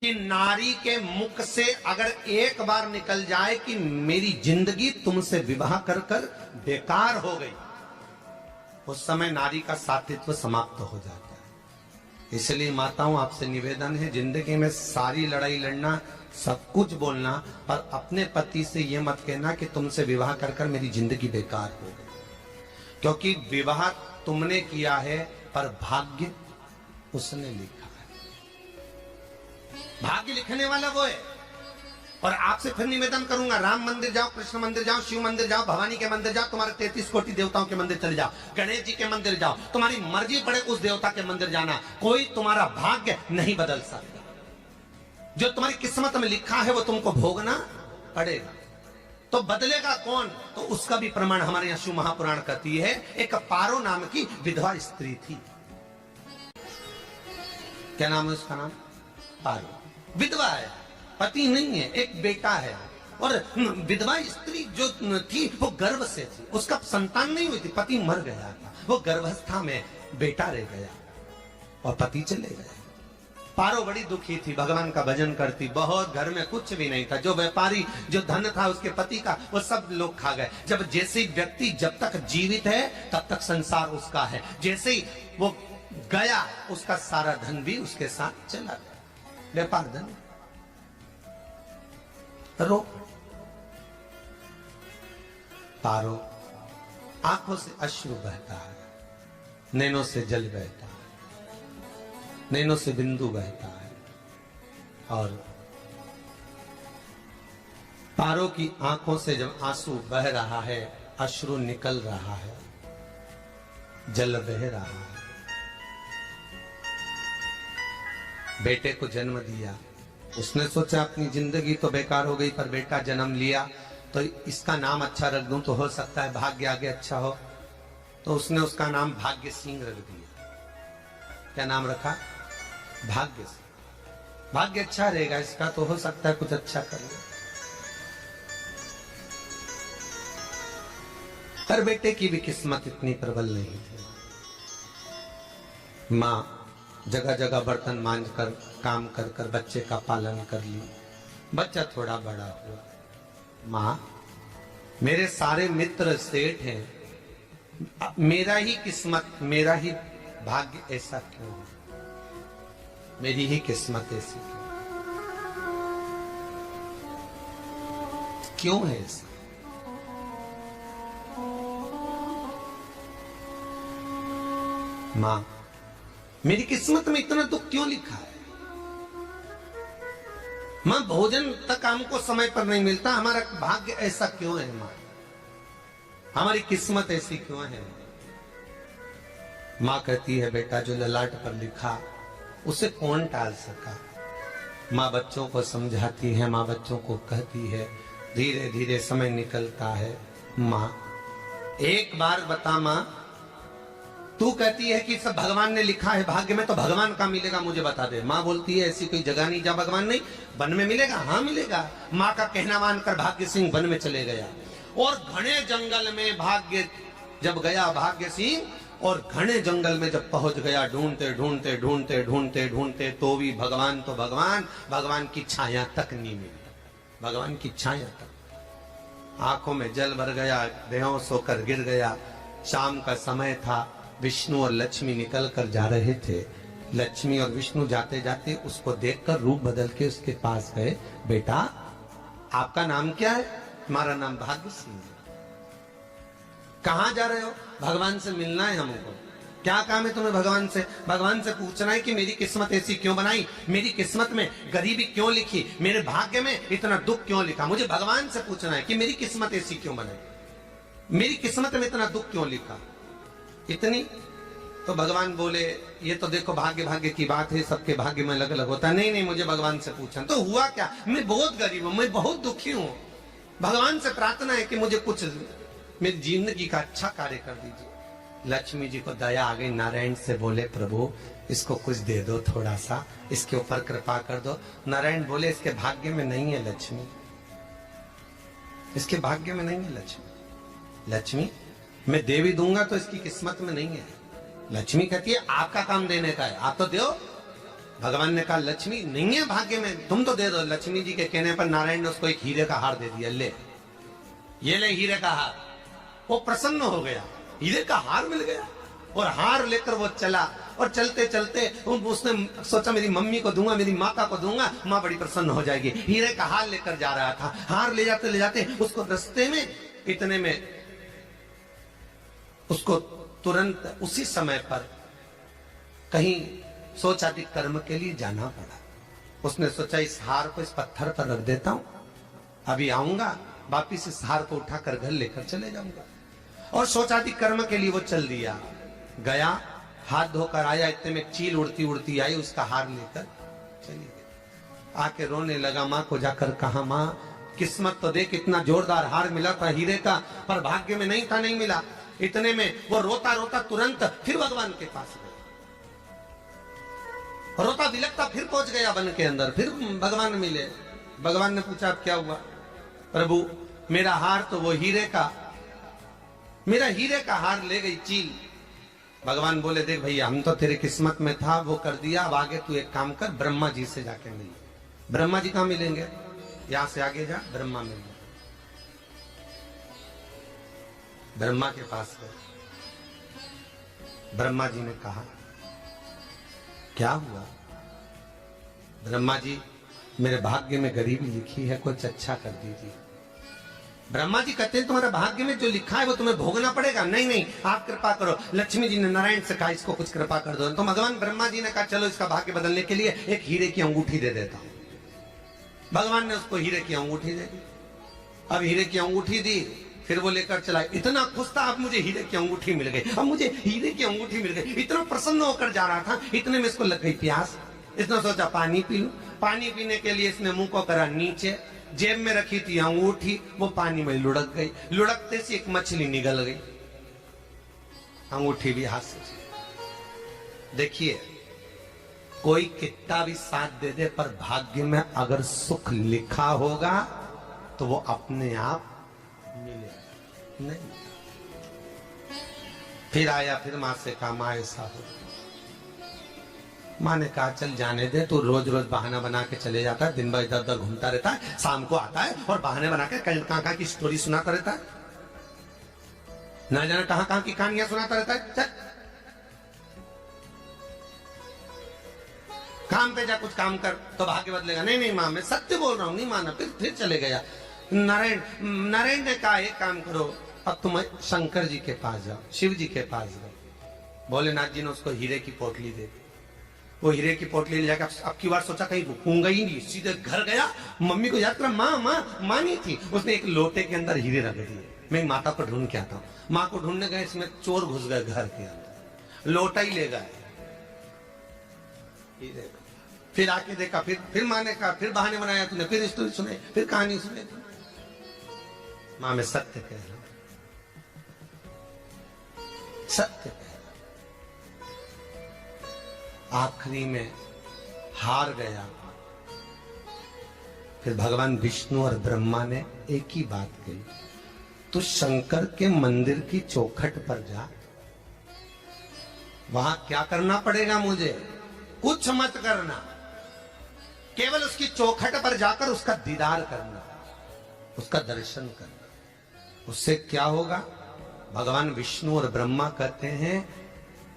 कि नारी के मुख से अगर एक बार निकल जाए कि मेरी जिंदगी तुमसे विवाह कर कर बेकार हो गई, उस समय नारी का साथित्व समाप्त हो जाता है। इसलिए माताओं, आपसे निवेदन है, जिंदगी में सारी लड़ाई लड़ना, सब कुछ बोलना, पर अपने पति से यह मत कहना कि तुमसे विवाह कर कर मेरी जिंदगी बेकार हो गई, क्योंकि विवाह तुमने किया है पर भाग्य उसने लिखा है। भाग्य लिखने वाला वो है। और आपसे फिर निवेदन करूंगा, राम मंदिर जाओ, कृष्ण मंदिर जाओ, शिव मंदिर जाओ, भवानी के मंदिर जाओ, तुम्हारे 33 कोटि देवताओं के मंदिर चले जाओ, गणेश जी के मंदिर जाओ, तुम्हारी मर्जी पड़े उस देवता के मंदिर जाना, कोई तुम्हारा भाग्य नहीं बदल सकता। जो तुम्हारी किस्मत में लिखा है वो तुमको भोगना पड़ेगा। तो बदलेगा कौन? तो उसका भी प्रमाण हमारे यहाँ शिव महापुराण कहती है। एक पारो नाम की विधवा स्त्री थी। क्या नाम है उसका? नाम पारो। विधवा है, पति नहीं है, एक बेटा है। और विधवा स्त्री जो थी वो गर्भ से थी, उसका संतान नहीं हुई थी, पति मर गया था, वो गर्भावस्था में बेटा रह गया और पति चले गए। पारो बड़ी दुखी थी, भगवान का भजन करती बहुत, घर में कुछ भी नहीं था, जो व्यापारी जो धन था उसके पति का वो सब लोग खा गए। जब जैसे व्यक्ति जब तक जीवित है तब तक संसार उसका है, जैसे ही वो गया उसका सारा धन भी उसके साथ चला गया। व्यापार धन रो। पारो आंखों से अश्रु बहता है, नैनों से जल बहता है, नैनों से बिंदु बहता है, और पारो की आंखों से जब आंसू बह रहा है, अश्रु निकल रहा है, जल बह रहा है। बेटे को जन्म दिया, उसने सोचा अपनी जिंदगी तो बेकार हो गई, पर बेटा जन्म लिया तो इसका नाम अच्छा रख दूं तो हो सकता है भाग्य आगे अच्छा हो। तो उसने उसका नाम भाग्य सिंह रख दिया। क्या नाम रखा? भाग्य सिंह। भाग्य अच्छा रहेगा इसका, तो हो सकता है कुछ अच्छा करेगा। पर बेटे की भी किस्मत इतनी प्रबल नहीं थी। मां जगह जगह बर्तन मांझ कर काम कर कर बच्चे का पालन कर ली। बच्चा थोड़ा बड़ा हुआ, मां मेरे सारे मित्र सेठ हैं, मेरा ही किस्मत, मेरा ही भाग्य ऐसा क्यों है? मेरी ही किस्मत ऐसी क्यों है? ऐसा मां मेरी किस्मत में इतना दुख क्यों लिखा है? मां भोजन तक हमको समय पर नहीं मिलता, हमारा भाग्य ऐसा क्यों है? मां हमारी किस्मत ऐसी क्यों है? मां कहती है, बेटा जो ललाट पर लिखा उसे कौन टाल सका? मां बच्चों को समझाती है, मां बच्चों को कहती है, धीरे धीरे समय निकलता है। मां एक बार बता, मां तू कहती है कि सब भगवान ने लिखा है भाग्य में, तो भगवान का मिलेगा मुझे बता दे। मां बोलती है, ऐसी कोई जगह नहीं जहां भगवान नहीं। वन में मिलेगा? हाँ मिलेगा। मां का कहना मानकर भाग्य सिंह वन में चले गया, और घने जंगल में भाग्य जब गया भाग्य सिंह, और घने जंगल में जब पहुंच गया, ढूंढते ढूंढते ढूंढते ढूंढते ढूंढते तो भी भगवान तो भगवान की छाया तक नहीं मिली। भगवान की छाया तक। आंखों में जल भर गया, बेहोश होकर गिर गया। शाम का समय था, विष्णु और लक्ष्मी निकल कर जा रहे थे। लक्ष्मी और विष्णु जाते जाते उसको देखकर रूप बदल के उसके पास गए। बेटा आपका नाम क्या है? हमारा नाम भाग्य सिंह है। कहां जा रहे हो? भगवान से मिलना है हमको। क्या काम है तुम्हें भगवान से? भगवान से पूछना है कि मेरी किस्मत ऐसी क्यों बनाई, मेरी किस्मत में गरीबी क्यों लिखी, मेरे भाग्य में इतना दुख क्यों लिखा। मुझे भगवान से पूछना है कि मेरी किस्मत ऐसी क्यों बनाई, मेरी किस्मत में इतना दुख क्यों लिखा। इतनी तो भगवान बोले, ये तो देखो भाग्य भाग्य की बात है, सबके भाग्य में अलग अलग होता है। नहीं नहीं, मुझे भगवान से पूछना। तो हुआ क्या? मैं बहुत गरीब हूं, मैं बहुत दुखी हूं, भगवान से प्रार्थना है कि मुझे कुछ मेरी जिंदगी का अच्छा कार्य कर दीजिए। लक्ष्मी जी को दया आ गई, नारायण से बोले, प्रभु इसको कुछ दे दो, थोड़ा सा इसके ऊपर कृपा कर दो। नारायण बोले, इसके भाग्य में नहीं है लक्ष्मी, इसके भाग्य में नहीं है लक्ष्मी। लक्ष्मी मैं देवी दूंगा तो इसकी किस्मत में नहीं है। लक्ष्मी कहती है आपका काम देने का है, आप तो दो। भगवान ने कहा लक्ष्मी नहीं है भाग्य में, तुम तो दे दो। लक्ष्मी जी के कहने पर नारायण ने उसको एक हीरे का हार दे दिया, ले ये ले हीरे का हार। वो प्रसन्न हो गया, हीरे का हार मिल गया। और हार लेकर वो चला, और चलते चलते उसने सोचा मेरी मम्मी को दूंगा, मेरी माता को दूंगा, माँ बड़ी प्रसन्न हो जाएगी। हीरे का हार लेकर जा रहा था। हार ले जाते उसको रास्ते में इतने में उसको तुरंत उसी समय पर कहीं सोचादि कर्म के लिए जाना पड़ा। उसने सोचा इस हार को इस पत्थर पर रख देता हूं, अभी आऊंगा वापिस इस हार को उठाकर घर लेकर चले जाऊंगा। और सोचादि कर्म के लिए वो चल दिया, गया, हाथ धोकर आया, इतने में चील उड़ती उड़ती आई, उसका हार लेकर चली गई। आके रोने लगा, माँ को जाकर कहा माँ किस्मत तो देख, इतना जोरदार हार मिला था हीरे का, पर भाग्य में नहीं था, नहीं मिला। इतने में वो रोता रोता तुरंत फिर भगवान के पास गया, रोता बिलखता फिर पहुंच गया वन के अंदर। फिर भगवान मिले। भगवान ने पूछा अब क्या हुआ? प्रभु मेरा हार तो वो हीरे का, मेरा हीरे का हार ले गई चील। भगवान बोले देख भैया हम तो तेरी किस्मत में था, वो कर दिया, अब आगे तू एक काम कर, ब्रह्मा जी से जाके मिल। ब्रह्मा जी कहां मिलेंगे? यहां से आगे जा, ब्रह्मा मिल। ब्रह्मा के पास गए। ब्रह्मा जी ने कहा क्या हुआ? ब्रह्मा जी मेरे भाग्य में गरीबी लिखी है, कुछ अच्छा कर दीजिए। ब्रह्मा जी कहते हैं तुम्हारे भाग्य में जो लिखा है वो तुम्हें भोगना पड़ेगा। नहीं नहीं आप कृपा करो। लक्ष्मी जी ने नारायण से कहा इसको कुछ कृपा कर दो। तो भगवान ब्रह्मा जी ने कहा चलो इसका भाग्य बदलने के लिए एक हीरे की अंगूठी दे देता हूं। भगवान ने उसको हीरे की अंगूठी दे दी। अब हीरे की अंगूठी दी, फिर वो लेकर चला। इतना खुश था, अब मुझे हीरे की अंगूठी मिल गई, अब मुझे हीरे की अंगूठी मिल गई। इतना प्रसन्न होकर जा रहा था, इतने में इसको लग गई प्यास। इसने सोचा पानी पी लूं। पानी पीने के लिए इसने मुंह को करा नीचे, जेब में रखी थी अंगूठी, वो पानी में लुढ़क गई। लुढ़कते से एक मछली निगल गई, अंगूठी भी हाथ से। देखिए कोई कितना भी साथ दे दे, पर भाग्य में अगर सुख लिखा होगा तो वो अपने आप मिलेगा नहीं। फिर आया, फिर मां से कहा मां ऐसा हो। मां ने कहा चल जाने दे, तू रोज रोज बहाना बना के चले जाता है, दिन भर इधर उधर घूमता रहता है, शाम को आता है और बहाने बना के कहां की स्टोरी सुनाता रहता है, ना जाने कहां की कहानियां सुनाता रहता है। चल काम पे जा, कुछ काम कर तो भाग्य बदलेगा। नहीं नहीं मां मैं सत्य बोल रहा हूं। नहीं माना, फिर चले गया। नारायण ने कहा एक काम करो, अब तुम शंकर जी के पास जाओ, शिव जी के पास जाओ। भोलेनाथ जी ने उसको हीरे की पोटली दे दी। वो हीरे की पोटली ले जाकर अब की बार सोचा कहीं रुकूंगा ही नहीं, सीधे घर गया। मम्मी को याद करा, माँ नहीं थी। उसने एक लोटे के अंदर हीरे रख दिए, मैं माता को ढूंढ के आता हूँ। माँ को ढूंढने गए, इसमें चोर घुस गए घर के अंदर, लोटा ही ले गए। फिर आके देखा, फिर माँ ने कहा, फिर बहाने बनाया तूने, फिर स्टोरी सुने, फिर कहानी सुने। माँ मैं सत्य कह रहा हूं, सत्य कह रहा हूं। आखिरी में हार गया। फिर भगवान विष्णु और ब्रह्मा ने एक ही बात कही, तू शंकर के मंदिर की चौखट पर जा। वहां क्या करना पड़ेगा मुझे? कुछ मत करना, केवल उसकी चौखट पर जाकर उसका दीदार करना, उसका दर्शन करना। उससे क्या होगा? भगवान विष्णु और ब्रह्मा कहते हैं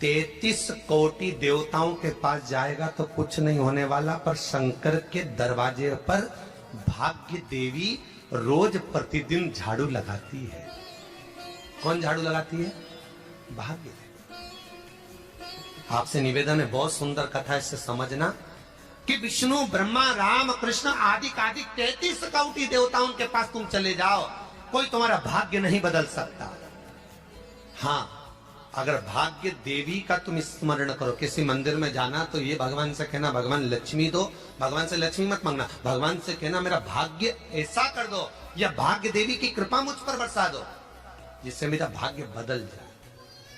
33 कोटि देवताओं के पास जाएगा तो कुछ नहीं होने वाला, पर शंकर के दरवाजे पर भाग्य देवी रोज प्रतिदिन झाड़ू लगाती है। कौन झाड़ू लगाती है? भाग्य देवी। आपसे निवेदन है, बहुत सुंदर कथा, इससे समझना कि विष्णु ब्रह्मा राम कृष्ण आदि 33 कोटि देवताओं के पास तुम चले जाओ, कोई तुम्हारा भाग्य नहीं बदल सकता। हाँ, अगर भाग्य देवी का तुम स्मरण करो, किसी मंदिर में जाना तो ये भगवान से कहना भगवान लक्ष्मी दो, भगवान से लक्ष्मी मत मांगना, भगवान से कहना मेरा भाग्य ऐसा कर दो, या भाग्य देवी की कृपा मुझ पर बरसा दो जिससे मेरा भाग्य बदल जाए,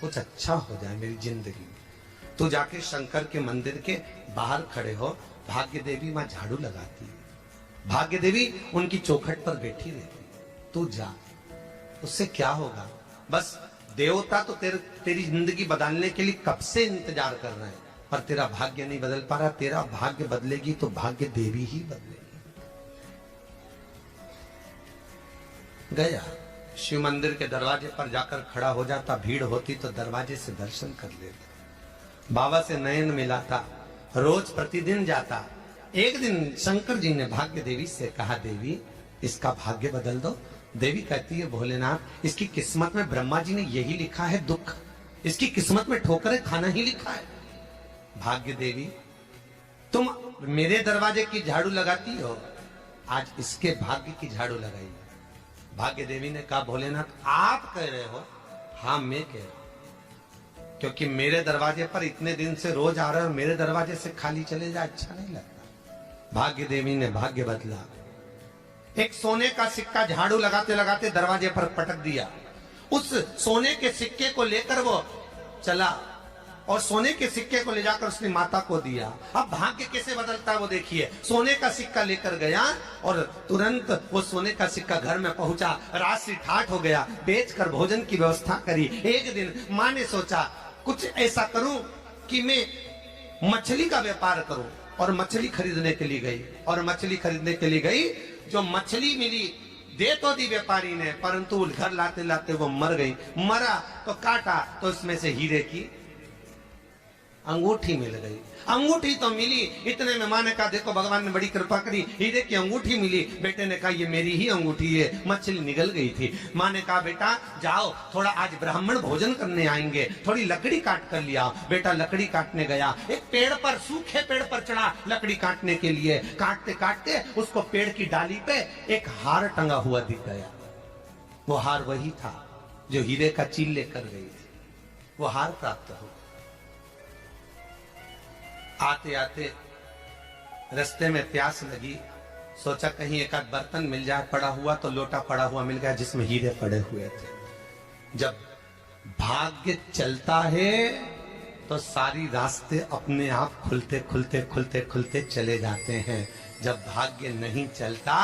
कुछ अच्छा हो जाए मेरी जिंदगी में। तो जाके शंकर के मंदिर के बाहर खड़े हो, भाग्य देवी वहां झाड़ू लगाती है, भाग्य देवी उनकी चौखट पर बैठी रहती है। तू जा, उससे क्या होगा? बस देवता तो तेरी जिंदगी बदलने के लिए कब से इंतजार कर रहे हैं, और तेरा भाग्य नहीं बदल पा रहा, तेरा भाग्य बदलेगी तो भाग्य देवी ही बदलेगी। गया शिव मंदिर के दरवाजे पर जाकर खड़ा हो जाता, भीड़ होती तो दरवाजे से दर्शन कर लेता। बाबा से नयन मिलाता, रोज प्रतिदिन जाता। एक दिन शंकर जी ने भाग्य देवी से कहा, देवी इसका भाग्य बदल दो। देवी कहती है, भोलेनाथ इसकी किस्मत में ब्रह्मा जी ने यही लिखा है दुख, इसकी किस्मत में ठोकरें खाना ही लिखा है। भाग्य देवी तुम मेरे दरवाजे की झाड़ू लगाती हो, आज इसके भाग्य की झाड़ू लगाई। भाग्य देवी ने कहा, भोलेनाथ आप कह रहे हो? हाँ मैं कह रहा हूं, क्योंकि मेरे दरवाजे पर इतने दिन से रोज आ रहे हो, मेरे दरवाजे से खाली चले जाए अच्छा नहीं लगता। भाग्य देवी ने भाग्य बदला, एक सोने का सिक्का झाड़ू लगाते लगाते दरवाजे पर पटक दिया। उस सोने के सिक्के को लेकर वो चला और सोने के सिक्के को ले जाकर उसने माता को दिया। अब भाग्य कैसे बदलता है वो देखिए। सोने का सिक्का लेकर गया और तुरंत वो सोने का सिक्का घर में पहुंचा। राशि ठाठ हो गया, बेचकर भोजन की व्यवस्था करी। एक दिन माँ ने सोचा कुछ ऐसा करूं कि मैं मछली का व्यापार करूं, और मछली खरीदने के लिए गई। और मछली खरीदने के लिए गई, जो मछली मिली दे तो दी व्यापारी ने, परंतु घर लाते लाते वो मर गई। मरा तो काटा तो उसमें से हीरे की अंगूठी मिल गई। अंगूठी तो मिली, इतने में माँ ने कहा, देखो भगवान ने बड़ी कृपा करी, हीरे की अंगूठी मिली। बेटे ने कहा, ये मेरी ही अंगूठी है। मछली निगल गई थी। माँ ने कहा, बेटा जाओ, थोड़ा आज ब्राह्मण भोजन करने आएंगे, थोड़ी लकड़ी काट कर लिया। बेटा लकड़ी काटने गया, एक पेड़ पर, सूखे पेड़ पर चढ़ा लकड़ी काटने के लिए। काटते काटते उसको पेड़ की डाली पे एक हार टंगा हुआ दिख गया। वो हार वही था जो हीरे का चील लेकर गई थी। वो हार प्राप्त हो। आते आते रास्ते में प्यास लगी, सोचा कहीं एक आध बर्तन मिल जाए पड़ा हुआ, तो लोटा पड़ा हुआ मिल गया जिसमें हीरे पड़े हुए थे। जब भाग्य चलता है तो सारी रास्ते अपने आप खुलते खुलते खुलते खुलते चले जाते हैं। जब भाग्य नहीं चलता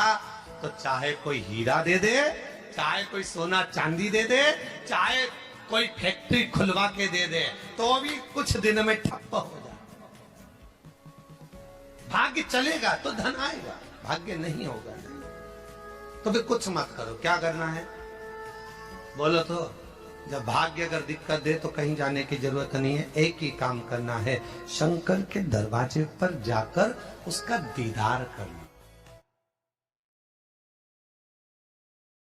तो चाहे कोई हीरा दे दे, चाहे कोई सोना चांदी दे दे, चाहे कोई फैक्ट्री खुलवा के दे दे, तो भी कुछ दिन में ठप्प हो। भाग्य चलेगा तो धन आएगा, भाग्य नहीं होगा तो फिर कुछ मत करो। क्या करना है बोलो तो? जब भाग्य अगर दिक्कत दे तो कहीं जाने की जरूरत नहीं है, एक ही काम करना है, शंकर के दरवाजे पर जाकर उसका दीदार करना।